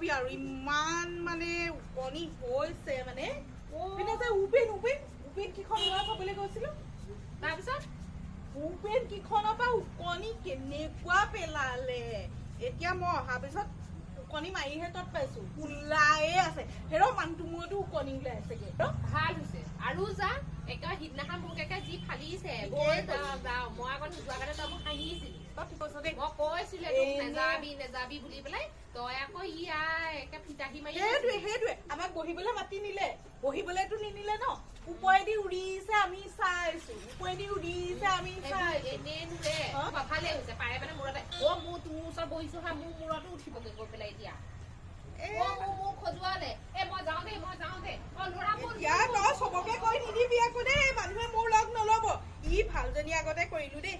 নকবি আৰু ইমান মানে কণী হৈছে মানে পিনে যে উপিন কিখন লোৱা চাবলৈ গৈছিলো তাৰপিছত উপিন কিখনৰ পৰা কণী কেনেকুৱা পেলালে এতিয়া মই অহাৰ পিছত কণী মাৰিহে তত পাইছো ওলায়ে আছে হেৰ মানুহটো মূৰতো কণী ওলাই আছেগে ভাল হৈছে আৰু যা একেবাৰে সিদিনাখন মোক একে যি ফালিছে বৈ যাওঁ মই আগত নোযোৱা কাৰণে তই মোক হাঁহিছিলি মই কৈছিলো নেযাবি বুলি পেলাই তই আকৌ একে ফিতাহি মাৰি সেইটোৱে আমাক বহিবলৈ মাতি নিলে বহিবলৈতো নিনিলে ন ওপৰেদি উৰিছে আমি চাইছো ওপৰেদি উৰিছে আমি এনেই নুৰে ভালে হৈছে পাৰে মানে মূৰতে মোৰ তোৰ ওচৰত বহিছো হা মোৰ মূৰতো উঠিবগৈ গৈ পেলাই এতিয়া মোক খজুৱালে মই যাওঁ দে তই চবকে কৈ নিদিবি আকৌ দেই মানুহে মোৰ লগ নলব ই ভালজনী আগতে কৰিলো দেই